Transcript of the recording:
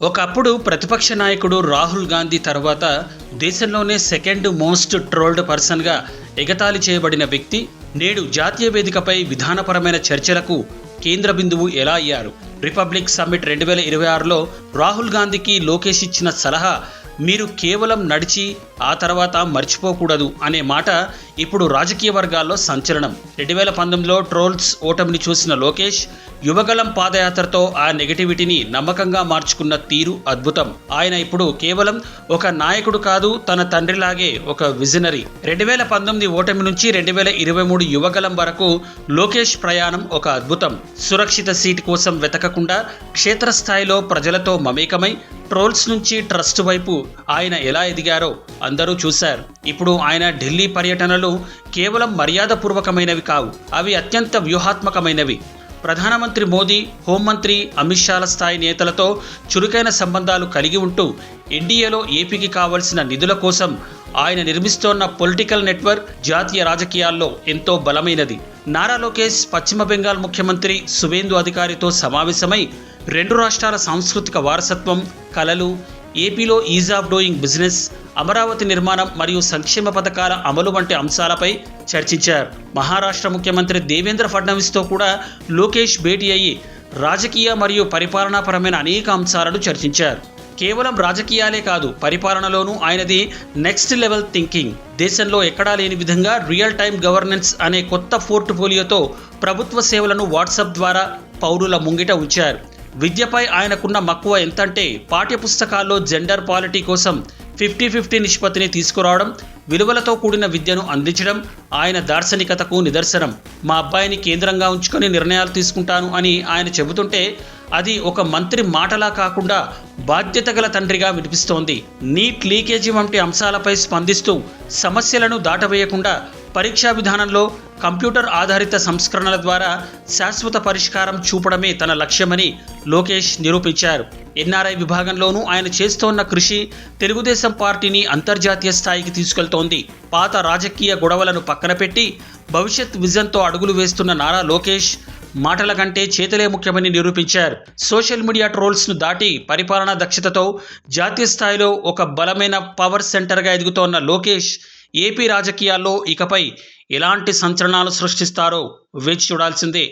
ఒకప్పుడు ప్రతిపక్ష నాయకుడు రాహుల్ గాంధీ తర్వాత దేశంలోనే సెకండ్ మోస్ట్ ట్రోల్డ్ పర్సన్గా ఎగతాళి చేయబడిన వ్యక్తి నేడు జాతీయ వేదికపై విధానపరమైన చర్చలకు కేంద్ర బిందువు ఎలా అయ్యారు. రిపబ్లిక్ సమ్మిట్ 2026లో రాహుల్ గాంధీకి లోకేష్ ఇచ్చిన సలహా మీరు కేవలం నడిచి ఆ తర్వాత మర్చిపోకూడదు అనే మాట ఇప్పుడు రాజకీయ వర్గాల్లో సంచలనం. 2019లో ట్రోల్స్ ఓటమిని చూసిన లోకేష్ యువగలం పాదయాత్రతో ఆ నెగటివిటీని నమ్మకంగా మార్చుకున్న తీరు అద్భుతం. ఆయన ఇప్పుడు కేవలం ఒక నాయకుడు కాదు, తన తండ్రిలాగే ఒక విజనరీ. 2019 ఓటమి నుంచి 2023 యువగలం వరకు లోకేష్ ప్రయాణం ఒక అద్భుతం. సురక్షిత సీటు కోసం వెతకకుండా క్షేత్రస్థాయిలో ప్రజలతో మమేకమై ట్రోల్స్ నుంచి ట్రస్ట్ వైపు ఆయన ఎలా ఎదిగారో అందరూ చూశారు. ఇప్పుడు ఆయన ఢిల్లీ పర్యటనలు కేవలం మర్యాదపూర్వకమైనవి కావు, అవి అత్యంత వ్యూహాత్మకమైనవి. ప్రధానమంత్రి మోదీ, హోంమంత్రి అమిత్ షాల స్థాయి నేతలతో చురుకైన సంబంధాలు కలిగి ఉంటూ ఎన్డీఏలో ఏపీకి కావలసిన నిధుల కోసం ఆయన నిర్మిస్తోన్న పొలిటికల్ నెట్వర్క్ జాతీయ రాజకీయాల్లో ఎంతో బలమైనది. నారా లోకేష్ పశ్చిమ బెంగాల్ ముఖ్యమంత్రి సువేందు అధికారితో సమావేశమై రెండు రాష్ట్రాల సాంస్కృతిక వారసత్వం, కళలు, ఏపీలో is of doing business, Amaravati నిర్మాణం మరియు సంక్షేమ పథకాల అమలు వంటి అంశాలపై చర్చించారు. మహారాష్ట్ర ముఖ్యమంత్రి దేవేంద్ర ఫడ్నవీస్తో కూడా లోకేష్ భేటీ అయ్యి రాజకీయ మరియు పరిపాలనాపరమైన అనేక అంశాలను చర్చించారు. కేవలం రాజకీయాలే కాదు, పరిపాలనలోనూ ఆయనది నెక్స్ట్ లెవెల్ థింకింగ్. దేశంలో ఎక్కడా లేని విధంగా రియల్ టైమ్ గవర్నెన్స్ అనే కొత్త పోర్ట్ఫోలియోతో ప్రభుత్వ సేవలను వాట్సాప్ ద్వారా పౌరుల ముంగిట ఉంచారు. విద్యపై ఆయనకున్న మక్కువ ఎంతంటే పాఠ్యపుస్తకాల్లో జెండర్ పాలిటీ కోసం 50-50 నిష్పత్తిని తీసుకురావడం, విలువలతో కూడిన విద్యను అందించడం ఆయన దార్శనికతకు నిదర్శనం. మా అబ్బాయిని కేంద్రంగా ఉంచుకొని నిర్ణయాలు తీసుకుంటాను అని ఆయన చెబుతుంటే అది ఒక మంత్రి మాటలా కాకుండా బాధ్యత గల తండ్రిగా వినిపిస్తోంది. నీట్ లీకేజీ వంటి అంశాలపై స్పందిస్తూ సమస్యలను దాటవేయకుండా పరీక్షా విధానంలో కంప్యూటర్ ఆధారిత సంస్కరణల ద్వారా శాశ్వత పరిష్కారం చూపడమే తన లక్ష్యమని లోకేష్ నిరూపించారు. ఎన్ఆర్ఐ విభాగంలోనూ ఆయన చేస్తోన్న కృషి తెలుగుదేశం పార్టీని అంతర్జాతీయ స్థాయికి తీసుకెళ్తోంది. పాత రాజకీయ గొడవలను పక్కన పెట్టి భవిష్యత్ విజన్తో అడుగులు వేస్తున్న నారా లోకేష్ మాటల కంటే చేతలే ముఖ్యమని నిరూపించారు. సోషల్ మీడియా ట్రోల్స్ను దాటి పరిపాలనా దక్షతతో జాతీయ స్థాయిలో ఒక బలమైన పవర్ సెంటర్గా ఎదుగుతోన్న లోకేష్ ఏపీ రాజకీయాల్లో ఇకపై ఎలాంటి సంచలనాలు సృష్టిస్తారో వేచి చూడాల్సిందే.